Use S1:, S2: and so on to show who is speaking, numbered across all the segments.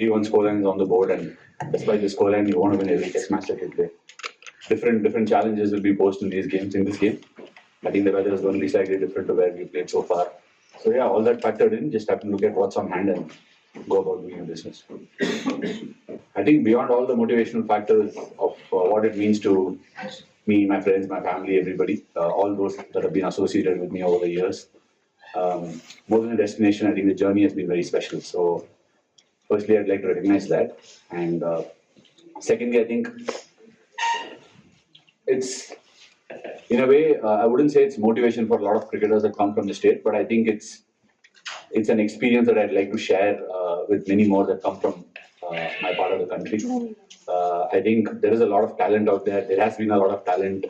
S1: only one scoreline is on the board, and despite the scoreline, you won't win every test match that you play. Different challenges will be posed in these games. In this game, I think the weather is going to be slightly different to where we played so far. So yeah, all that factored in. Just have to look at what's on hand and go about doing a business. I think beyond all the motivational factors of what it means to me, my friends, my family, everybody, all those that have been associated with me over the years, more than a destination, I think the journey has been very special. So, firstly, I'd like to recognize that, and secondly, I think it's in a way, I wouldn't say it's motivation for a lot of cricketers that come from the state, but I think it's an experience that I'd like to share with many more that come from my part of the country. I think there is a lot of talent out there. There has been a lot of talent.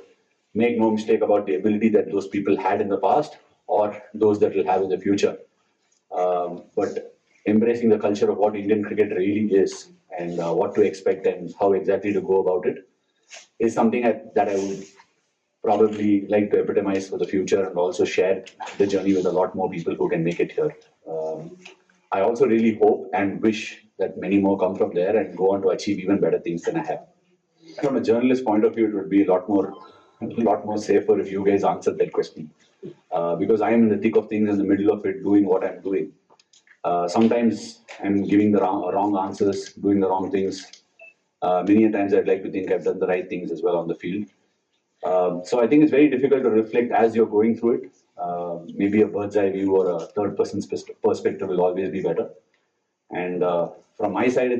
S1: Make no mistake about the ability that those people had in the past or those that will have in the future. But embracing the culture of what Indian cricket really is and what to expect and how exactly to go about it is something that I would probably like to epitomize for the future and also share the journey with a lot more people who can make it here. I also really hope and wish that many more come from there and go on to achieve even better things than I have. From a journalist point of view, it would be a lot more safer if you guys answered that question. Because I am in the thick of things, in the middle of it, doing what I'm doing. Sometimes I'm giving the wrong answers, doing the wrong things. Many a times I'd like to think I've done the right things as well on the field. So I think it's very difficult to reflect as you're going through it. Maybe a bird's eye view or a third person's perspective will always be better. And from my side,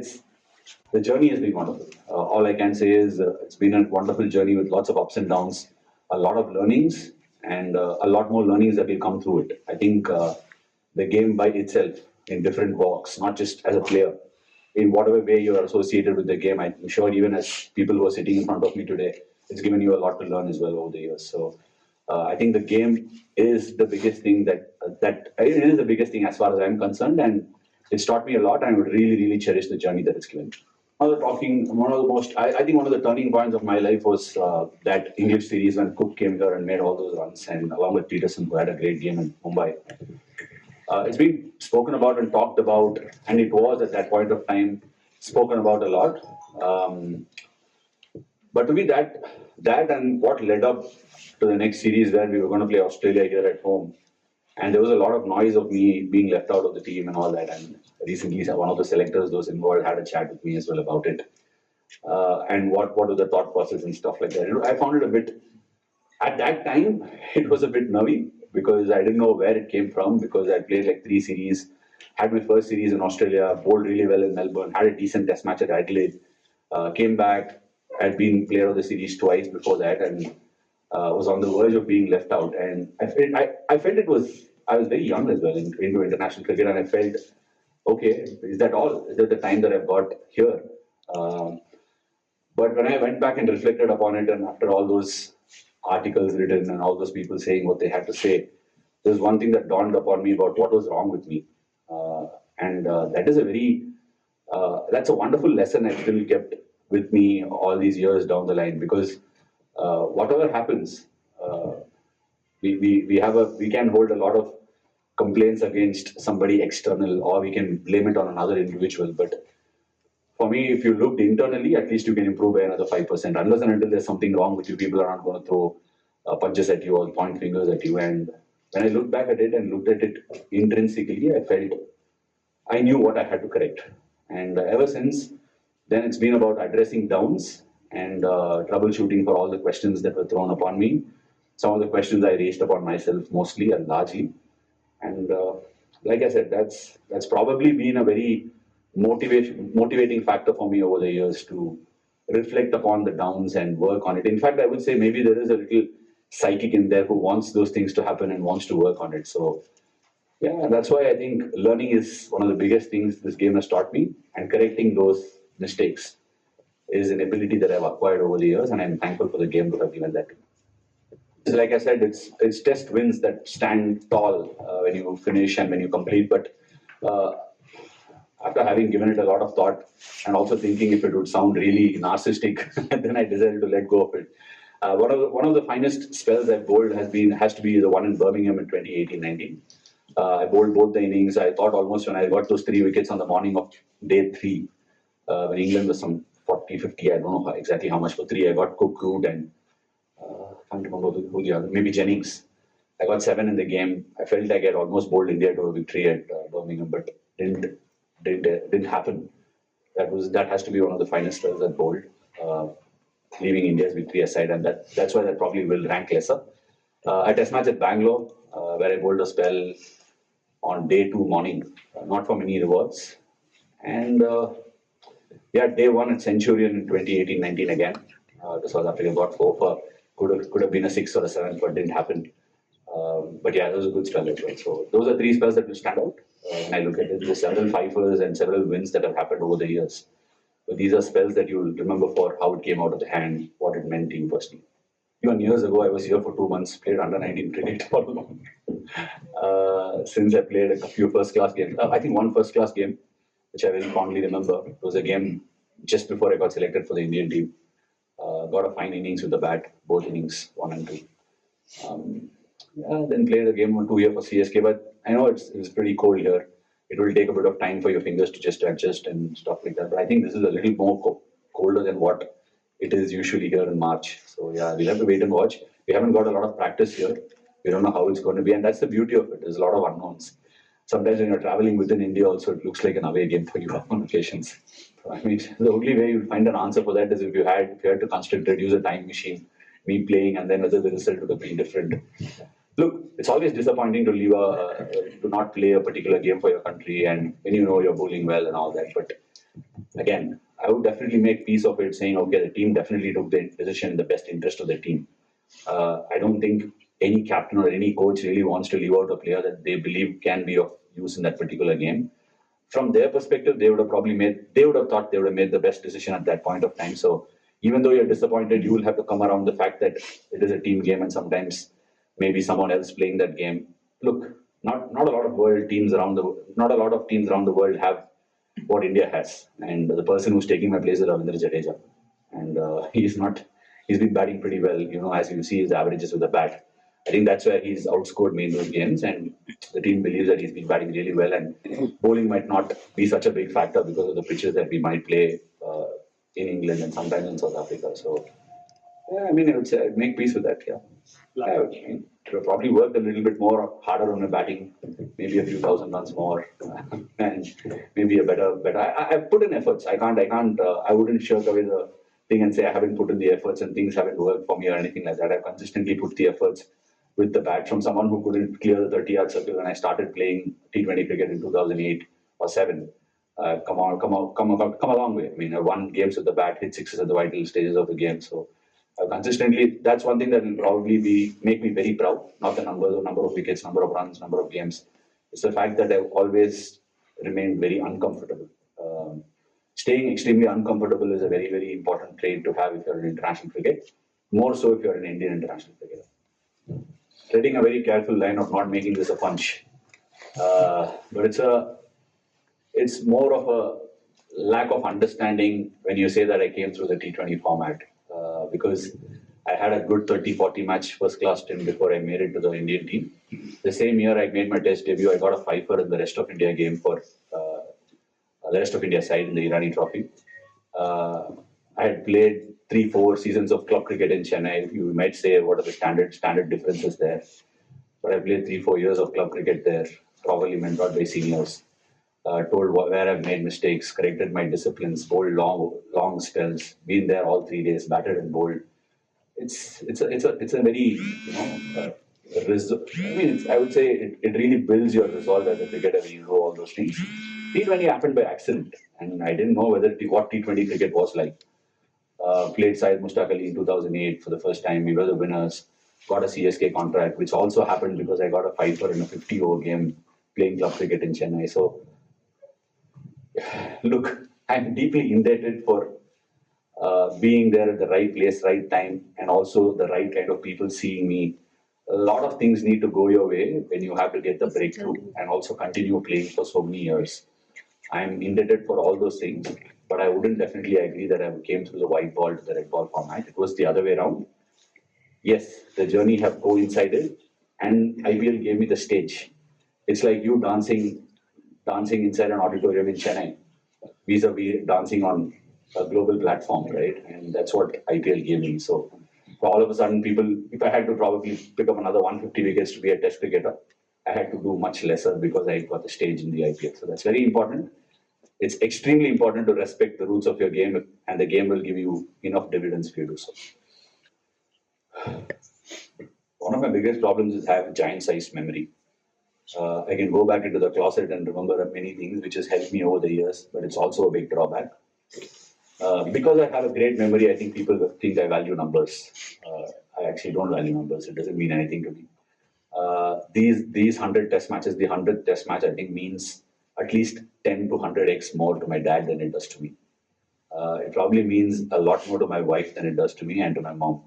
S1: the journey has been wonderful. All I can say is it's been a wonderful journey with lots of ups and downs, a lot of learnings, and a lot more learnings that will come through it. I think the game by itself, in different walks, not just as a player, in whatever way you are associated with the game, I'm sure even as people who are sitting in front of me today, it's given you a lot to learn as well over the years. So I think the game is the biggest thing that it is the biggest thing as far as I'm concerned, and it's taught me a lot, and I would really cherish the journey that it's given. I think one of the turning points of my life was that English series when Cook came here and made all those runs, and along with Peterson, who had a great game in Mumbai. It's been spoken about and talked about, and it was at that point of time spoken about a lot. But to me, that and what led up to the next series where we were going to play Australia here at home, and there was a lot of noise of me being left out of the team and all that. And recently, one of the selectors, those involved, had a chat with me as well about it, and what was the thought process and stuff like that. I found it a bit, at that time, it was a bit nervy because I didn't know where it came from, because I played like 3 series, had my first series in Australia, bowled really well in Melbourne, had a decent test match at Adelaide, came back. I'd been player of the series twice before that, and was on the verge of being left out. And I felt I was very young as well into international cricket, and I felt, okay, is that all? Is that the time that I've got here? But when I went back and reflected upon it, and after all those articles written and all those people saying what they had to say, there's one thing that dawned upon me about what was wrong with me. And that is that's a wonderful lesson I've still kept with me all these years down the line, because whatever happens, we can hold a lot of complaints against somebody external, or we can blame it on another individual. But for me, if you looked internally, at least you can improve by another 5%. Unless and until there's something wrong with you, people are not going to throw punches at you or point fingers at you. And when I looked back at it and looked at it intrinsically, I felt I knew what I had to correct. And ever since then, it's been about addressing downs and troubleshooting for all the questions that were thrown upon me. Some of the questions I raised upon myself mostly and largely. And like I said, that's probably been a very motivating factor for me over the years to reflect upon the downs and work on it. In fact, I would say maybe there is a little psychic in there who wants those things to happen and wants to work on it. So yeah, that's why I think learning is one of the biggest things this game has taught me, and correcting those mistakes is an ability that I've acquired over the years, and I'm thankful for the game to have given that. Like I said, it's test wins that stand tall when you finish and when you complete. But after having given it a lot of thought and also thinking if it would sound really narcissistic, then I decided to let go of it. One of the finest spells I've bowled has to be the one in Birmingham in 2018-19. I bowled both the innings. I thought almost when I got those 3 wickets on the morning of day 3, when England was some 40, 50, I don't know exactly how much for 3. I got Cook, Root, and can't remember who the other, maybe Jennings. I got 7 in the game. I felt like I'd almost bowled India to a victory at Birmingham, but didn't happen. That has to be one of the finest spells that bowled, leaving India's victory aside, and that's why that probably will rank lesser. A test match at Bangalore, where I bowled a spell on day 2 morning, not for many rewards, and yeah, day 1 at Centurion in 2018-19 again. The South Africa got 4 for could have been a 6 or a 7, but didn't happen. But yeah, that was a good spell as well. So those are 3 spells that will stand out when I look at it. There's several fifers and several wins that have happened over the years. But these are spells that you'll remember for how it came out of the hand, what it meant to you personally. Even years ago, I was here for 2 months, played under 19 cricket for long. Since I played a few first class games, I think one first class game, which I very fondly remember. It was a game just before I got selected for the Indian team. Got a fine innings with the bat, both innings, 1 and 2. Then played a game or 2 here for CSK, but I know it's pretty cold here. It will take a bit of time for your fingers to just adjust and stuff like that. But I think this is a little more colder than what it is usually here in March. So yeah, we'll have to wait and watch. We haven't got a lot of practice here. We don't know how it's going to be, and that's the beauty of it. There's a lot of unknowns. Sometimes when you're traveling within India, also it looks like an away game for you on occasions. I mean, the only way you find an answer for that is if you had to construct use a time machine, me playing, and then whether the result would have been different. Look, it's always disappointing to to not play a particular game for your country, and when you know you're bowling well and all that. But again, I would definitely make peace of it, saying, okay, the team definitely took the decision in the best interest of the team. I don't think any captain or any coach really wants to leave out a player that they believe can be of use in that particular game. From their perspective, they would have thought they would have made the best decision at that point of time. So even though you're disappointed, you will have to come around the fact that it is a team game, and sometimes maybe someone else playing that game. Look, not a lot of teams around the world have what India has, and the person who's taking my place is Ravindra Jadeja, and he's been batting pretty well. As you see his averages with the bat. I think that's where he's outscored me in those games, and the team believes that he's been batting really well, and bowling might not be such a big factor because of the pitches that we might play in England and sometimes in South Africa. So, yeah, I mean, I would say I'd make peace with that. Yeah, I mean, it would probably work a little bit more harder on the batting, maybe a few thousand runs more, and maybe a better. I've put in efforts. I wouldn't shirk away the thing and say I haven't put in the efforts and things haven't worked for me or anything like that. I've consistently put the efforts with the bat from someone who couldn't clear the 30-yard circle when I started playing T20 cricket in 2008 or 7. Come a long way. I mean, I won games with the bat, hit sixes at the vital stages of the game. So consistently, that's one thing that will probably make me very proud. Not the number of wickets, number of runs, number of games. It's the fact that I've always remained very uncomfortable. Staying extremely uncomfortable is a very, very important trait to have if you're in international cricket. More so if you're an Indian international cricketer. Treading a very careful line of not making this a punch. But it's more of a lack of understanding when you say that I came through the T20 format. Because I had a good 30-40 match first class stint before I made it to the Indian team. The same year I made my test debut, I got a fifer in the rest of India game for the rest of India side in the Irani Trophy. I had played 3-4 seasons of club cricket in Chennai. You might say, what are the standard differences there? But I played 3-4 years of club cricket there, probably mentored by seniors. Told where I've made mistakes, corrected my disciplines, bowled long spells, been there all 3 days, batted and bowled. It's a very I would say it really builds your resolve as a cricketer when you know all those things. T20 happened by accident, and I didn't know what T20 cricket was like. Played Syed Mushtaq Ali in 2008 for the first time. We were the winners. Got a CSK contract, which also happened because I got a fifer in a 50-over game playing club cricket in Chennai. So, look, I'm deeply indebted for being there at the right place, right time, and also the right kind of people seeing me. A lot of things need to go your way when you have to get the breakthrough and also continue playing for so many years. I'm indebted for all those things, but I wouldn't definitely agree that I came through the white ball to the red ball format. It was the other way around. Yes, the journey have coincided, and IPL gave me the stage. It's like you dancing inside an auditorium in Chennai. vis-a-vis dancing on a global platform, right? And that's what IPL gave me. So all of a sudden, people, if I had to probably pick up another 150 wickets to be a test cricketer, I had to do much lesser because I got the stage in the IPL. So that's very important. It's extremely important to respect the rules of your game, and the game will give you enough dividends if you do so. One of my biggest problems is I have giant-sized memory. I can go back into the closet and remember many things, which has helped me over the years, but it's also a big drawback. Because I have a great memory, I think people think I value numbers. I actually don't value numbers. It doesn't mean anything to me. These 100 test matches, the 100th test match, I think means at least 10 to 100x more to my dad than it does to me. It probably means a lot more to my wife than it does to me and to my mom.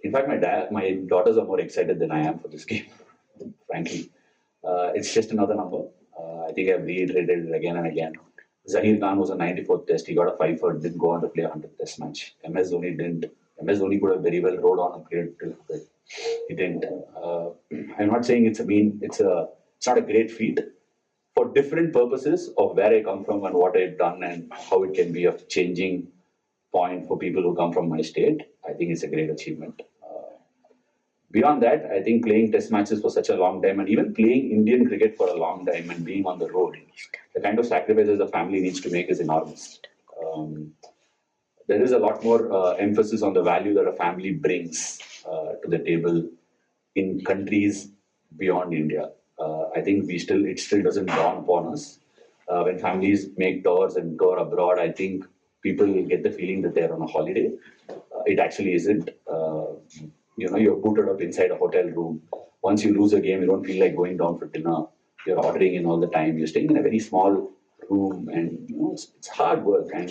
S1: In fact, my daughters are more excited than I am for this game, frankly. It's just another number. I think I've reiterated it again and again. Zaheer Khan was a 94th test. He got a 5 for, didn't go on to play a 100th test match. MS Dhoni didn't. MS Dhoni could have very well rode on and played till 100. He didn't. I'm not saying it's not a great feat. For different purposes of where I come from and what I've done and how it can be a changing point for people who come from my state, I think it's a great achievement. Beyond that, I think playing test matches for such a long time and even playing Indian cricket for a long time and being on the road, the kind of sacrifices a family needs to make is enormous. There is a lot more emphasis on the value that a family brings to the table in countries beyond India. I think it still doesn't dawn upon us. When families make tours and tour abroad, I think people get the feeling that they're on a holiday. It actually isn't. You're booted up inside a hotel room. Once you lose a game, you don't feel like going down for dinner. You're ordering in all the time. You're staying in a very small room, and it's hard work. And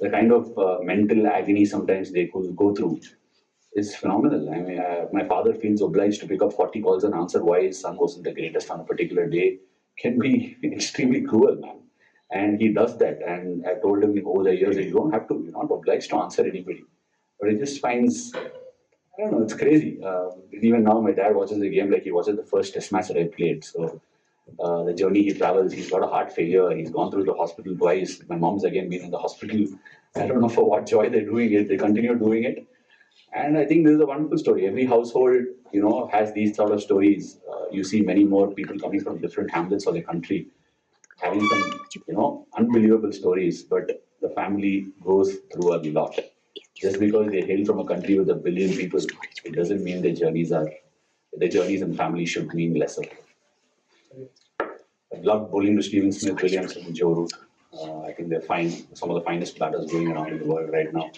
S1: the kind of mental agony sometimes they could go through is phenomenal. I mean, my father feels obliged to pick up 40 calls and answer why his son wasn't the greatest on a particular day. Can be extremely cruel, man. And he does that. And I told him over the years that you don't have to. You're not obliged to answer anybody. But he just finds, I don't know, it's crazy. Even now, my dad watches the game like he watches the first test match that I played. So the journey he travels, he's got a heart failure. He's gone through the hospital twice. My mom's again been in the hospital. I don't know for what joy they're doing it. They continue doing it. And I think this is a wonderful story. Every household, has these sort of stories. You see many more people coming from different hamlets of the country, having some, unbelievable stories. But the family goes through a lot. Just because they hail from a country with 1 billion people, it doesn't mean their journeys and family should mean lesser. I've loved bowling to Stephen Smith, Williamson, and Joe Root. I think they're some of the finest batters going around in the world right now.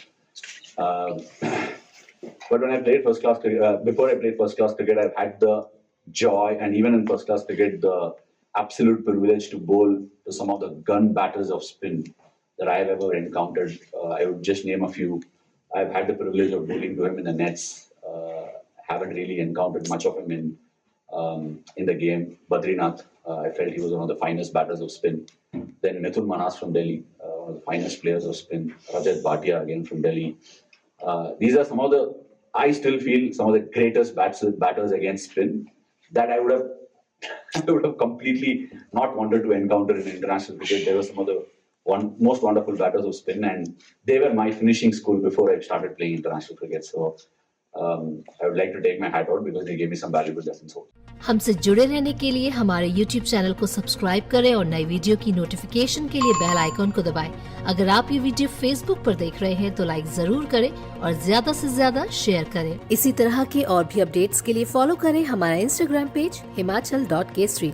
S1: But when I played first-class cricket, before I played first-class cricket, I've had the joy, and even in first-class cricket, the absolute privilege to bowl to some of the gun batters of spin that I've ever encountered. I would just name a few. I've had the privilege of bowling to him in the nets. Haven't really encountered much of him in the game. Badrinath, I felt he was one of the finest batters of spin. Then Mithun Manas from Delhi, one of the finest players of spin. Rajat Bhatia again from Delhi. These are I still feel some of the greatest batters against spin that I would have completely not wanted to encounter in international cricket. They were some of the most wonderful batters of spin, and they were my finishing school before I started playing international cricket. So I would like to take my hat out because they gave me some valuable lessons.
S2: हमसे जुड़े रहने के लिए हमारे YouTube channel को subscribe करें और नई वीडियो की नोटिफिकेशन के लिए बेल आइकॉन को दबाएं। अगर आप ये वीडियो Facebook पर देख रहे हैं तो लाइक जरूर करें और ज्यादा से ज्यादा शेयर करें। इसी तरह के और भी अपडेट्स के लिए फॉलो करें हमारा Instagram पेज himachal.kesari।